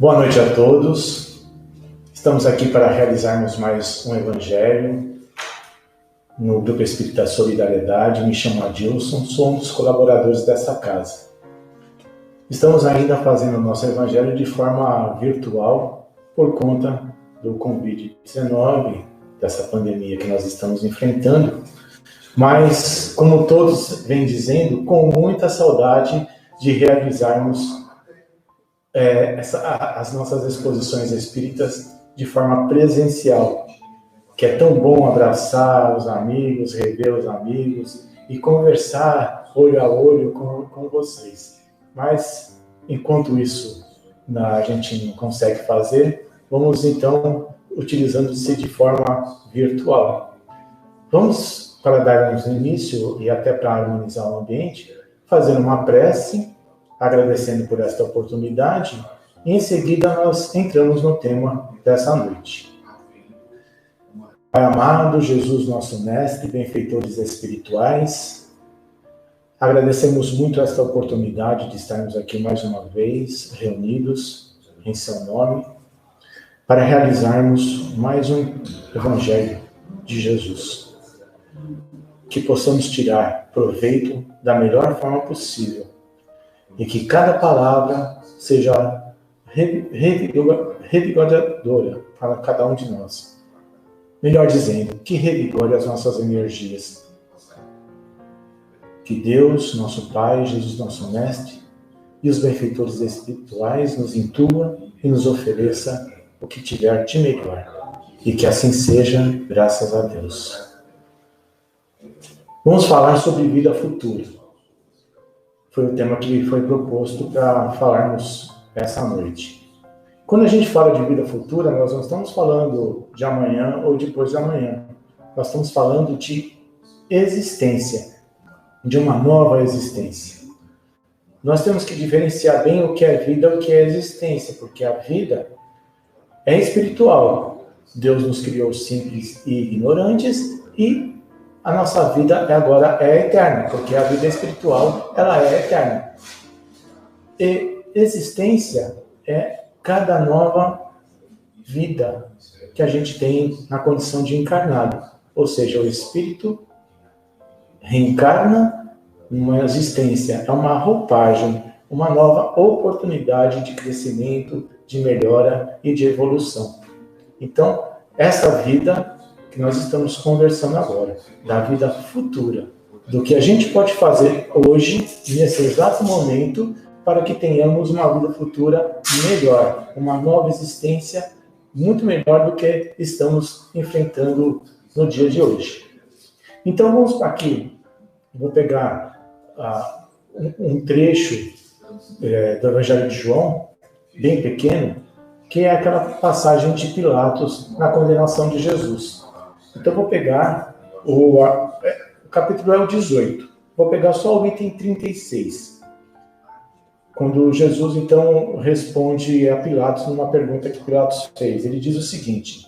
Boa noite a todos. Estamos aqui para realizarmos mais um evangelho no Grupo Espírita Solidariedade. Me chamo Adilson, sou um dos colaboradores dessa casa. Estamos ainda fazendo o nosso evangelho de forma virtual por conta do Covid-19, dessa pandemia que nós estamos enfrentando, mas, como todos vêm dizendo, com muita saudade de realizarmos as nossas exposições espíritas de forma presencial, que é tão bom abraçar os amigos, rever os amigos e conversar olho a olho com vocês. Mas, enquanto isso a gente não consegue fazer, vamos então utilizando-se de forma virtual. Vamos, para darmos início e até para harmonizar o ambiente, fazer uma prece, agradecendo por esta oportunidade, e em seguida nós entramos no tema dessa noite. Pai amado, Jesus, nosso mestre, benfeitores espirituais, agradecemos muito esta oportunidade de estarmos aqui mais uma vez, reunidos em seu nome, para realizarmos mais um Evangelho de Jesus. Que possamos tirar proveito da melhor forma possível, e que cada palavra seja revigoradora para cada um de nós. Melhor dizendo, que revigore as nossas energias. Que Deus, nosso Pai, Jesus, nosso Mestre, e os benfeitores espirituais nos intua e nos ofereça o que tiver de melhor. E que assim seja, graças a Deus. Vamos falar sobre vida futura. Foi o tema que foi proposto para falarmos essa noite. Quando a gente fala de vida futura, nós não estamos falando de amanhã ou depois de amanhã. Nós estamos falando de existência, de uma nova existência. Nós temos que diferenciar bem o que é vida e o que é existência, porque a vida é espiritual. Deus nos criou simples e ignorantes e a nossa vida agora é eterna, porque a vida espiritual, ela é eterna. E existência é cada nova vida que a gente tem na condição de encarnado. Ou seja, o espírito reencarna numa existência, é uma roupagem, uma nova oportunidade de crescimento, de melhora e de evolução. Então, essa vida que nós estamos conversando agora, da vida futura, do que a gente pode fazer hoje, nesse exato momento, para que tenhamos uma vida futura melhor, uma nova existência muito melhor do que estamos enfrentando no dia de hoje. Então vamos para aqui, vou pegar um trecho do Evangelho de João, bem pequeno, que é aquela passagem de Pilatos na condenação de Jesus. Então, vou pegar, o capítulo é o 18, vou pegar só o item 36. Quando Jesus, então, responde a Pilatos numa pergunta que Pilatos fez. Ele diz o seguinte: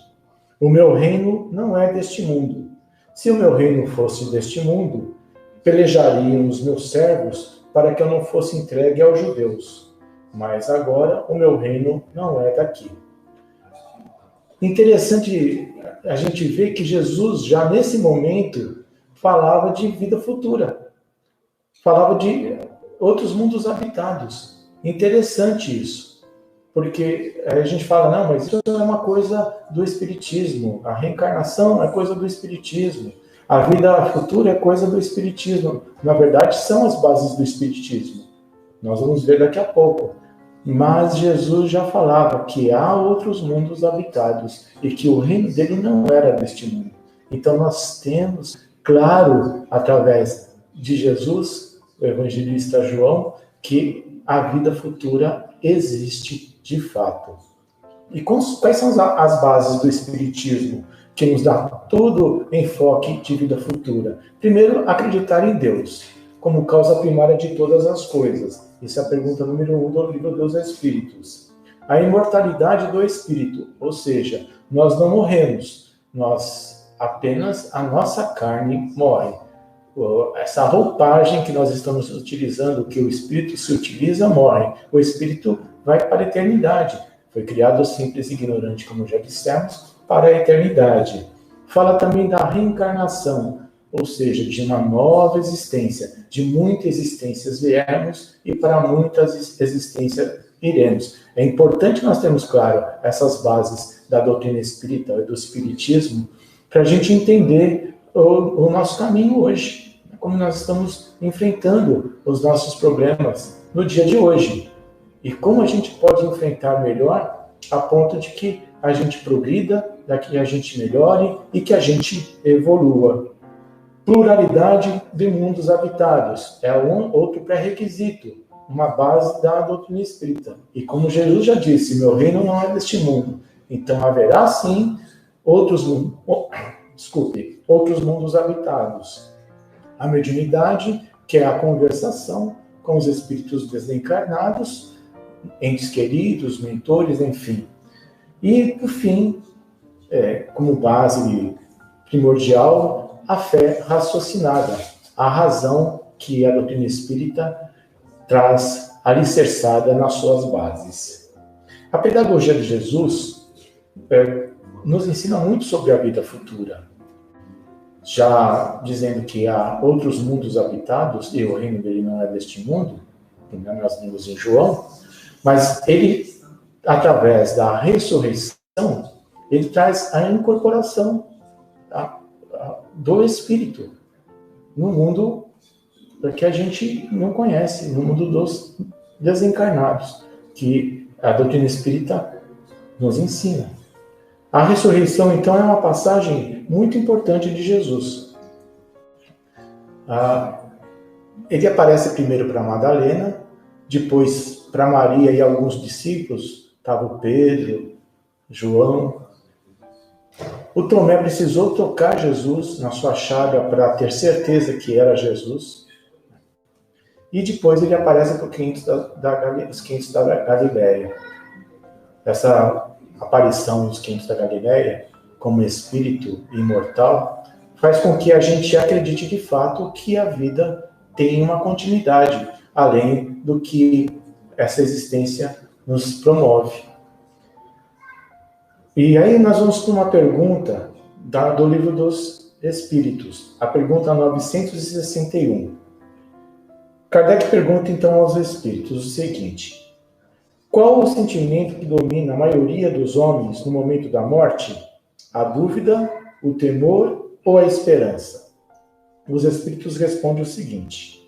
o meu reino não é deste mundo. Se o meu reino fosse deste mundo, pelejariam os meus servos para que eu não fosse entregue aos judeus. Mas agora o meu reino não é daqui. Interessante a gente ver que Jesus, já nesse momento, falava de vida futura. Falava de outros mundos habitados. Interessante isso. Porque a gente fala, não, mas isso é uma coisa do Espiritismo. A reencarnação é coisa do Espiritismo. A vida futura é coisa do Espiritismo. Na verdade, são as bases do Espiritismo. Nós vamos ver daqui a pouco. Mas Jesus já falava que há outros mundos habitados e que o reino dele não era deste mundo. Então nós temos, claro, através de Jesus, o evangelista João, que a vida futura existe de fato. E quais são as bases do Espiritismo que nos dá todo enfoque de vida futura? Primeiro, acreditar em Deus como causa primária de todas as coisas. Essa é a pergunta número 1 do livro dos Espíritos. A imortalidade do Espírito, ou seja, nós não morremos, apenas a nossa carne morre. Essa roupagem que nós estamos utilizando, que o Espírito se utiliza, morre. O Espírito vai para a eternidade. Foi criado simples e ignorante, como já dissemos, para a eternidade. Fala também da reencarnação, ou seja, de uma nova existência. De muitas existências viemos e para muitas existências iremos. É importante nós termos claro essas bases da doutrina espírita e do espiritismo para a gente entender o nosso caminho hoje, como nós estamos enfrentando os nossos problemas no dia de hoje e como a gente pode enfrentar melhor a ponto de que a gente progrida, que a gente melhore e que a gente evolua. Pluralidade de mundos habitados é outro pré-requisito, uma base da doutrina espírita. E como Jesus já disse, meu reino não é deste mundo. Então haverá sim outros mundos habitados. A mediunidade, que é a conversação com os espíritos desencarnados, entes queridos, mentores, enfim. E, por fim, como base primordial, a fé raciocinada, a razão que a doutrina espírita traz alicerçada nas suas bases. A pedagogia de Jesus nos ensina muito sobre a vida futura, já dizendo que há outros mundos habitados e o reino dele não é deste mundo, como nós vimos em João, mas ele, através da ressurreição, ele traz a incorporação do Espírito no mundo que a gente não conhece, no mundo dos desencarnados, que a doutrina espírita nos ensina. A ressurreição, então, é uma passagem muito importante de Jesus. Ele aparece primeiro para Madalena, depois para Maria e alguns discípulos, estava o Pedro, João. O Tomé precisou tocar Jesus na sua chaga para ter certeza que era Jesus. E depois ele aparece para os quintos da Galileia. Essa aparição dos quintos da Galileia, como espírito imortal, faz com que a gente acredite de fato que a vida tem uma continuidade, além do que essa existência nos promove. E aí nós vamos para uma pergunta do Livro dos Espíritos, a pergunta 961. Kardec pergunta então aos espíritos o seguinte: qual o sentimento que domina a maioria dos homens no momento da morte? A dúvida, o temor ou a esperança? Os espíritos respondem o seguinte: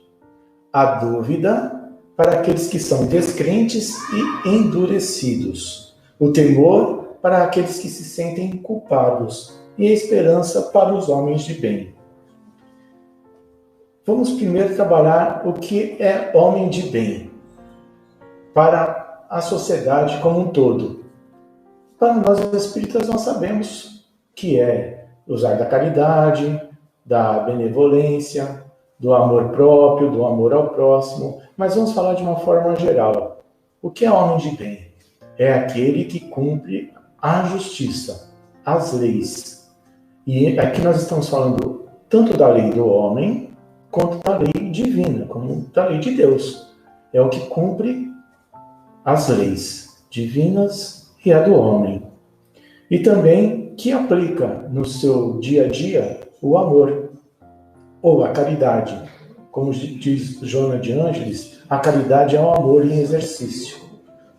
a dúvida para aqueles que são descrentes e endurecidos, o temor para aqueles que se sentem culpados e a esperança para os homens de bem. Vamos primeiro trabalhar o que é homem de bem para a sociedade como um todo. Para nós espíritas, nós sabemos que é usar da caridade, da benevolência, do amor próprio, do amor ao próximo, mas vamos falar de uma forma geral. O que é homem de bem? É aquele que cumpre a justiça, as leis. E aqui nós estamos falando tanto da lei do homem, quanto da lei divina, como da lei de Deus. É o que cumpre as leis divinas e a do homem. E também que aplica no seu dia a dia o amor, ou a caridade. Como diz Joana de Ângeles, a caridade é o amor em exercício.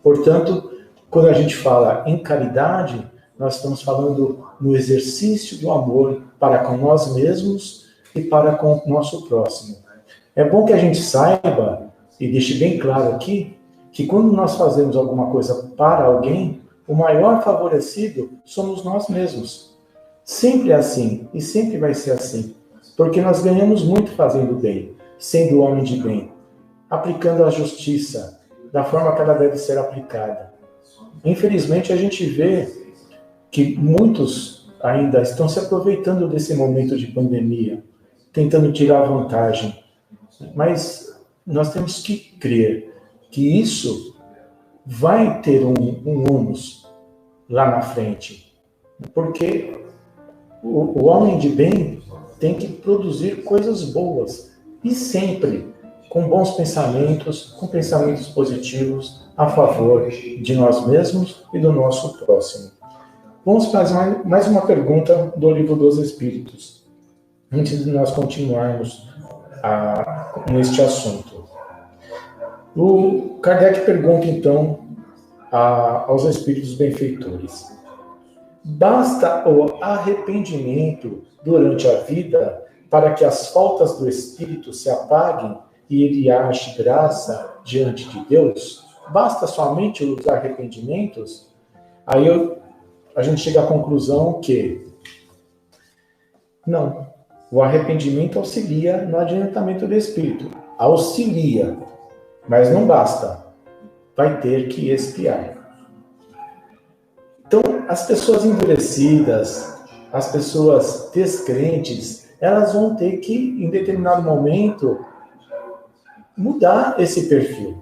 Portanto, quando a gente fala em caridade, nós estamos falando no exercício do amor para com nós mesmos e para com o nosso próximo. É bom que a gente saiba, e deixe bem claro aqui, que quando nós fazemos alguma coisa para alguém, o maior favorecido somos nós mesmos. Sempre é assim, e sempre vai ser assim. Porque nós ganhamos muito fazendo bem, sendo homem de bem, aplicando a justiça da forma que ela deve ser aplicada. Infelizmente, a gente vê que muitos ainda estão se aproveitando desse momento de pandemia, tentando tirar vantagem. Mas nós temos que crer que isso vai ter um ônus lá na frente. Porque o homem de bem tem que produzir coisas boas. E sempre com bons pensamentos, com pensamentos positivos, a favor de nós mesmos e do nosso próximo. Vamos fazer mais uma pergunta do Livro dos Espíritos, antes de nós continuarmos neste assunto. O Kardec pergunta, então, aos espíritos benfeitores: basta o arrependimento durante a vida para que as faltas do espírito se apaguem e ele ache graça diante de Deus? Basta somente os arrependimentos? Aí a gente chega à conclusão que não. O arrependimento auxilia no adiantamento do espírito. Auxilia, mas não basta. Vai ter que expiar. Então, as pessoas endurecidas, as pessoas descrentes, elas vão ter que, em determinado momento, mudar esse perfil.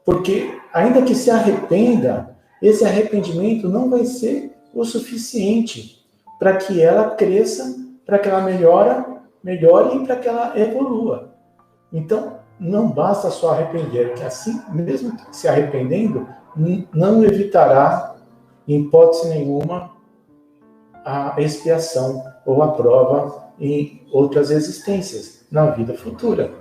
Porque, ainda que se arrependa, esse arrependimento não vai ser o suficiente para que ela cresça, para que ela melhore e para que ela evolua. Então, não basta só arrepender, que assim, mesmo se arrependendo, não evitará, em hipótese nenhuma, a expiação ou a prova em outras existências, na vida futura.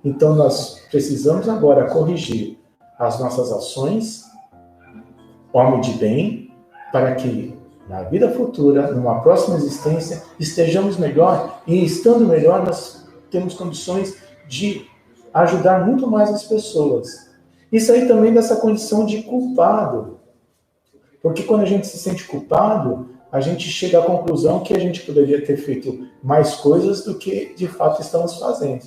Então, nós precisamos agora corrigir as nossas ações, homem de bem, para que na vida futura, numa próxima existência, estejamos melhor, e estando melhor, nós temos condições de ajudar muito mais as pessoas. Isso aí também dessa condição de culpado. Porque quando a gente se sente culpado, a gente chega à conclusão que a gente poderia ter feito mais coisas do que de fato estamos fazendo.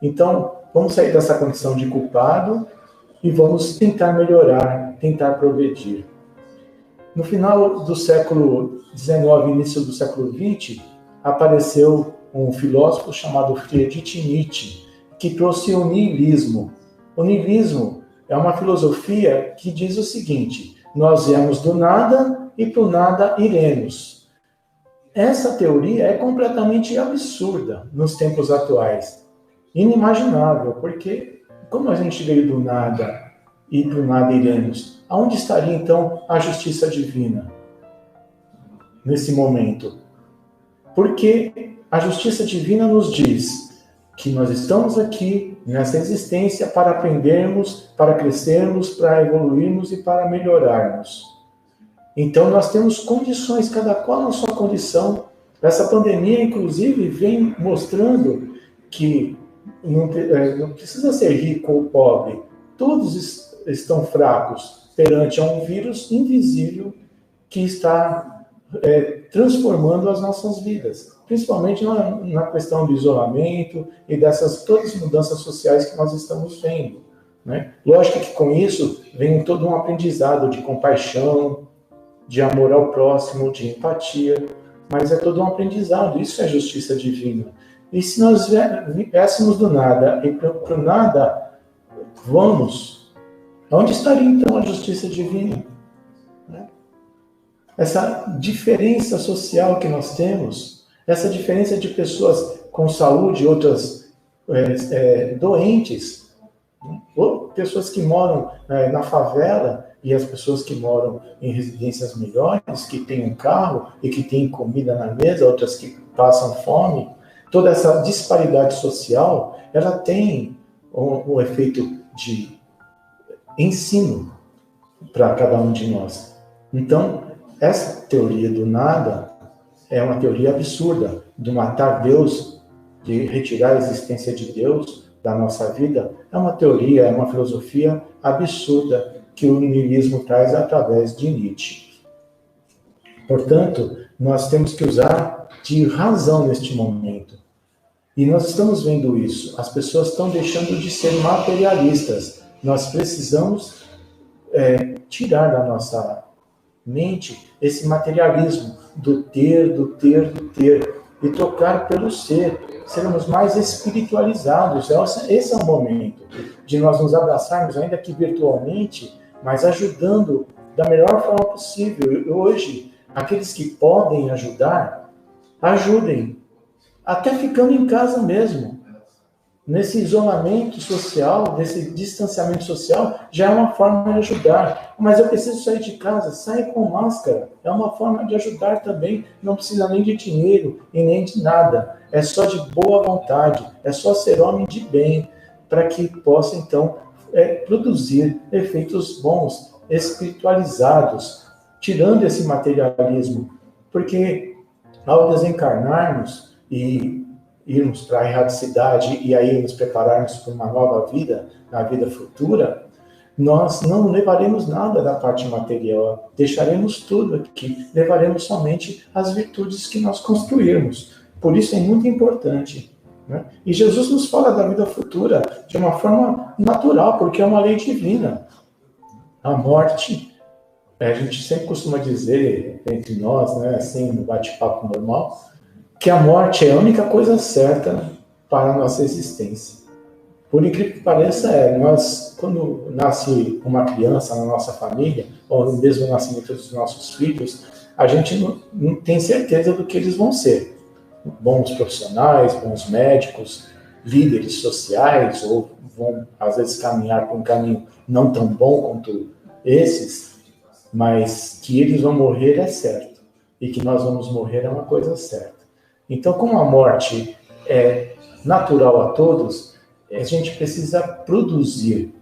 Então, vamos sair dessa condição de culpado e vamos tentar melhorar, tentar progredir. No final do século XIX, início do século XX, apareceu um filósofo chamado Friedrich Nietzsche, que trouxe o niilismo. O niilismo é uma filosofia que diz o seguinte: nós viemos do nada e para o nada iremos. Essa teoria é completamente absurda nos tempos atuais. Inimaginável, porque como a gente veio do nada e para o nada iremos, aonde estaria então a justiça divina nesse momento? Porque a justiça divina nos diz que nós estamos aqui nessa existência para aprendermos, para crescermos, para evoluirmos e para melhorarmos. Então nós temos condições, cada qual na sua condição. Essa pandemia, inclusive, vem mostrando que não precisa ser rico ou pobre. Todos estão fracos perante a um vírus invisível que está transformando as nossas vidas, principalmente na questão do isolamento e dessas todas as mudanças sociais que nós estamos vendo, né? Lógico que com isso vem todo um aprendizado de compaixão, de amor ao próximo, de empatia, mas é todo um aprendizado, isso é justiça divina. E se nós viéssemos do nada e para o nada, vamos, onde estaria então a justiça divina? Essa diferença social que nós temos, essa diferença de pessoas com saúde, outras doentes, ou pessoas que moram na favela e as pessoas que moram em residências melhores, que têm um carro e que têm comida na mesa, outras que passam fome. Toda essa disparidade social, ela tem um efeito de ensino para cada um de nós. Então, essa teoria do nada é uma teoria absurda, de matar Deus, de retirar a existência de Deus da nossa vida. É uma teoria, é uma filosofia absurda que o niilismo traz através de Nietzsche. Portanto, nós temos que usar de razão neste momento. E nós estamos vendo isso. As pessoas estão deixando de ser materialistas. Nós precisamos tirar da nossa mente esse materialismo do ter, e trocar pelo ser, sermos mais espiritualizados. Esse é o momento de nós nos abraçarmos, ainda que virtualmente, mas ajudando da melhor forma possível. Hoje, aqueles que podem ajudar, ajudem, até ficando em casa mesmo. nesse isolamento social, nesse distanciamento social, já é uma forma de ajudar. Mas eu preciso sair de casa, saia com máscara. É uma forma de ajudar também. Não precisa nem de dinheiro e nem de nada. É só de boa vontade. É só ser homem de bem para que possa, então, produzir efeitos bons, espiritualizados, tirando esse materialismo. Porque ao desencarnarmos e irmos para a erradicidade e aí nos prepararmos para uma nova vida, na vida futura, nós não levaremos nada da parte material, deixaremos tudo aqui, levaremos somente as virtudes que nós construirmos. Por isso é muito importante, né? E Jesus nos fala da vida futura de uma forma natural, porque é uma lei divina. A morte, a gente sempre costuma dizer entre nós, né, assim, no bate-papo normal, que a morte é a única coisa certa para a nossa existência. Por incrível que pareça, nós, quando nasce uma criança na nossa família, ou mesmo no nascimento dos nossos filhos, a gente não tem certeza do que eles vão ser. Bons profissionais, bons médicos, líderes sociais, ou vão, às vezes, caminhar por um caminho não tão bom quanto esses, mas que eles vão morrer é certo. E que nós vamos morrer é uma coisa certa. Então, como a morte é natural a todos, a gente precisa produzir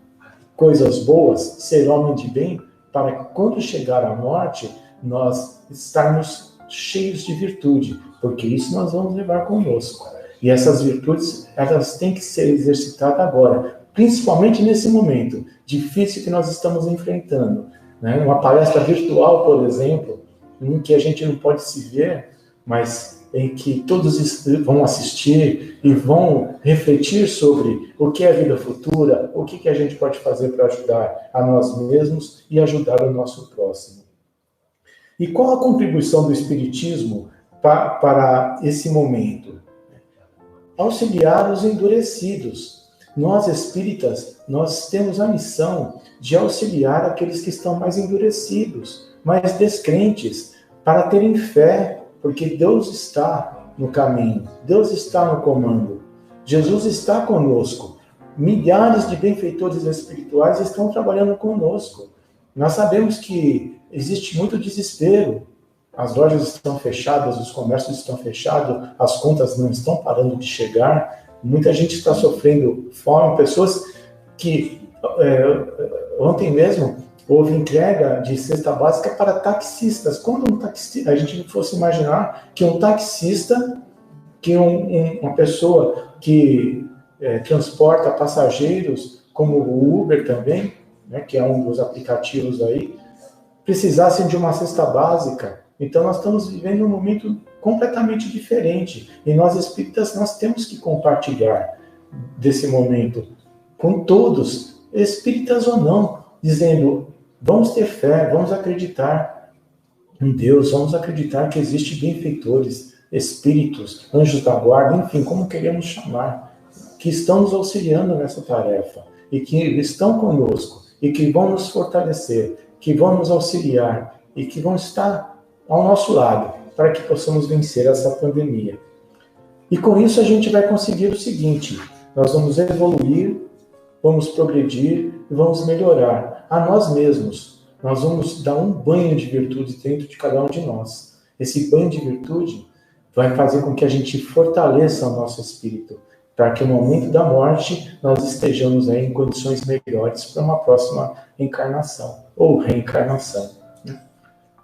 coisas boas, ser homem de bem, para que quando chegar a morte, nós estarmos cheios de virtude, porque isso nós vamos levar conosco. E essas virtudes, elas têm que ser exercitadas agora, principalmente nesse momento difícil que nós estamos enfrentando, né? Uma palestra virtual, por exemplo, em que a gente não pode se ver, mas em que todos vão assistir e vão refletir sobre o que é a vida futura, o que a gente pode fazer para ajudar a nós mesmos e ajudar o nosso próximo. E qual a contribuição do Espiritismo para esse momento? Auxiliar os endurecidos. Nós, espíritas, nós temos a missão de auxiliar aqueles que estão mais endurecidos, mais descrentes, para terem fé, porque Deus está no caminho, Deus está no comando, Jesus está conosco. Milhares de benfeitores espirituais estão trabalhando conosco. Nós sabemos que existe muito desespero, as lojas estão fechadas, os comércios estão fechados, as contas não estão parando de chegar, muita gente está sofrendo fome, pessoas que ontem mesmo houve entrega de cesta básica para taxistas. Quando um taxista, a gente fosse imaginar que um taxista, que uma pessoa que transporta passageiros, como o Uber também, né, que é um dos aplicativos aí, precisassem de uma cesta básica. Então nós estamos vivendo um momento completamente diferente. E nós espíritas, nós temos que compartilhar desse momento com todos, espíritas ou não, dizendo: vamos ter fé, vamos acreditar em Deus, vamos acreditar que existem benfeitores, espíritos, anjos da guarda, enfim, como queremos chamar, que estão nos auxiliando nessa tarefa e que estão conosco e que vão nos fortalecer, que vão nos auxiliar e que vão estar ao nosso lado para que possamos vencer essa pandemia. E com isso a gente vai conseguir o seguinte: nós vamos evoluir, vamos progredir e vamos melhorar a nós mesmos. Nós vamos dar um banho de virtude dentro de cada um de nós. Esse banho de virtude vai fazer com que a gente fortaleça o nosso espírito, para que no momento da morte nós estejamos aí em condições melhores para uma próxima encarnação ou reencarnação, né?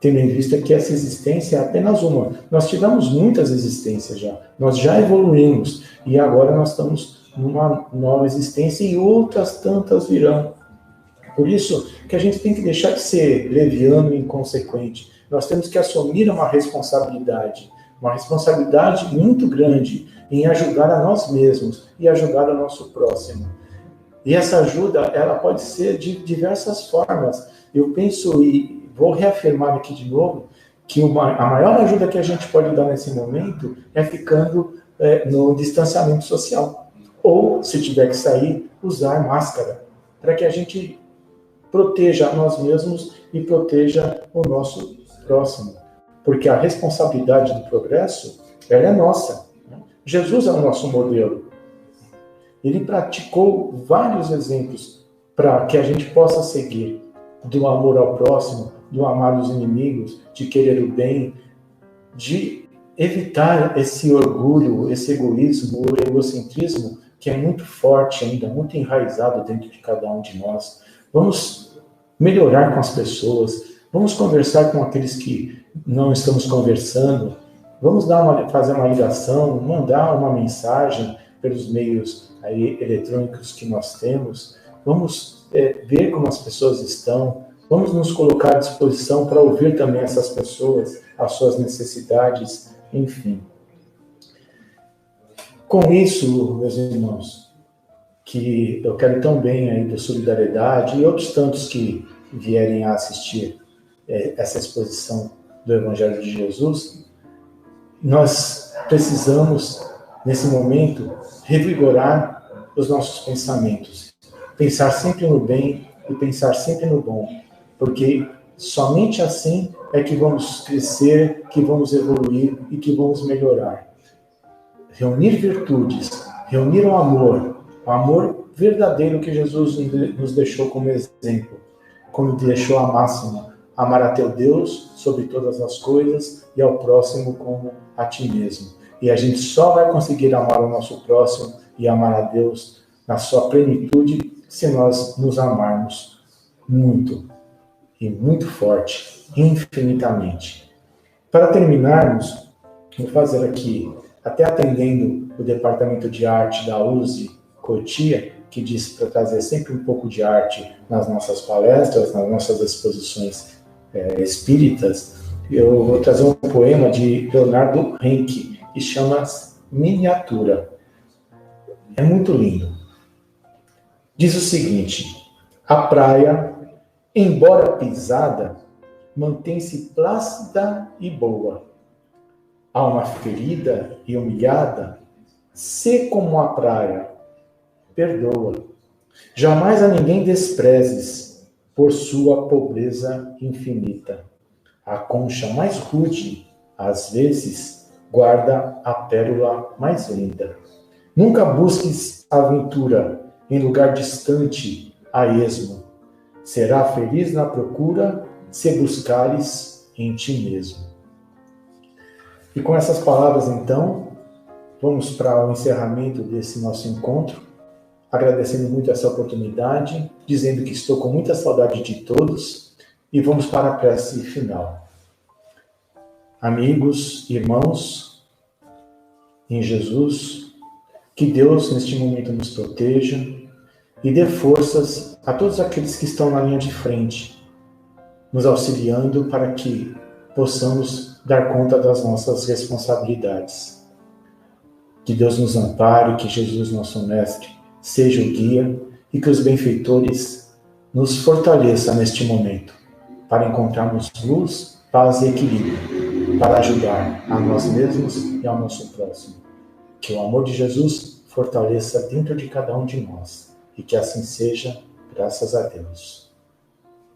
Tendo em vista que essa existência é apenas uma. Nós tivemos muitas existências já, nós já evoluímos e agora nós estamos numa nova existência e outras tantas virão. Por isso que a gente tem que deixar de ser leviano e inconsequente. Nós temos que assumir uma responsabilidade muito grande em ajudar a nós mesmos e ajudar o nosso próximo. E essa ajuda, ela pode ser de diversas formas. Eu penso, e vou reafirmar aqui de novo, que a maior ajuda que a gente pode dar nesse momento é ficando no distanciamento social. Ou, se tiver que sair, usar máscara, para que a gente proteja a nós mesmos e proteja o nosso próximo. Porque a responsabilidade do progresso, ela é nossa. Jesus é o nosso modelo. Ele praticou vários exemplos para que a gente possa seguir do amor ao próximo, do amar os inimigos, de querer o bem, de evitar esse orgulho, esse egoísmo, o egocentrismo, que é muito forte ainda, muito enraizado dentro de cada um de nós. Vamos melhorar com as pessoas, vamos conversar com aqueles que não estamos conversando, vamos fazer uma ligação, mandar uma mensagem pelos meios aí eletrônicos que nós temos, vamos ver como as pessoas estão, vamos nos colocar à disposição para ouvir também essas pessoas, as suas necessidades, enfim. Com isso, meus irmãos, que eu quero também aí da solidariedade e outros tantos que vierem a assistir essa exposição do Evangelho de Jesus, nós precisamos, nesse momento, revigorar os nossos pensamentos. Pensar sempre no bem e pensar sempre no bom, porque somente assim é que vamos crescer, que vamos evoluir e que vamos melhorar. Reunir virtudes, reunir o amor verdadeiro que Jesus nos deixou como exemplo, como deixou a máxima, amar a teu Deus sobre todas as coisas e ao próximo como a ti mesmo. E a gente só vai conseguir amar o nosso próximo e amar a Deus na sua plenitude se nós nos amarmos muito e muito forte, infinitamente. Para terminarmos, vou fazer aqui, até atendendo o departamento de arte da USE Cotia, que disse para trazer sempre um pouco de arte nas nossas palestras, nas nossas exposições espíritas, eu vou trazer um poema de Leonardo Henke, que chama Miniatura. É muito lindo. Diz o seguinte: a praia, embora pisada, mantém-se plácida e boa. Alma ferida e humilhada, sê como a praia, perdoa. Jamais a ninguém desprezes por sua pobreza infinita. A concha mais rude, às vezes, guarda a pérola mais linda. Nunca busques aventura em lugar distante, a esmo. Será feliz na procura se buscares em ti mesmo. E com essas palavras, então, vamos para o encerramento desse nosso encontro, agradecendo muito essa oportunidade, dizendo que estou com muita saudade de todos, e vamos para a prece final. Amigos, irmãos, em Jesus, que Deus neste momento nos proteja e dê forças a todos aqueles que estão na linha de frente, nos auxiliando para que possamos dar conta das nossas responsabilidades. Que Deus nos ampare, que Jesus, nosso Mestre, seja o guia e que os benfeitores nos fortaleçam neste momento, para encontrarmos luz, paz e equilíbrio, para ajudar a nós mesmos e ao nosso próximo. Que o amor de Jesus fortaleça dentro de cada um de nós e que assim seja, graças a Deus.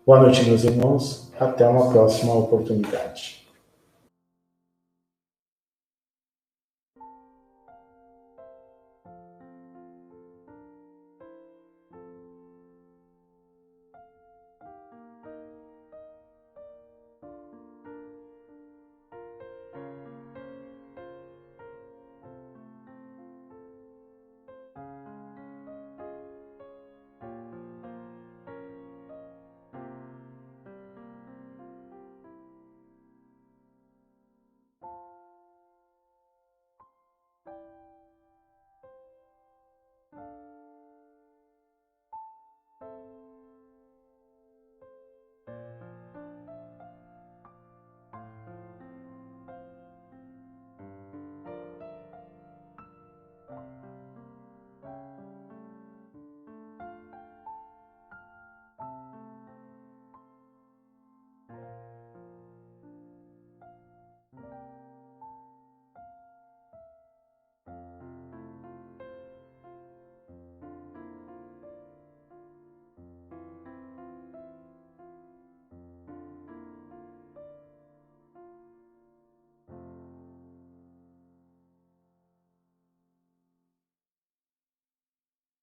Boa noite, meus irmãos. Até uma próxima oportunidade.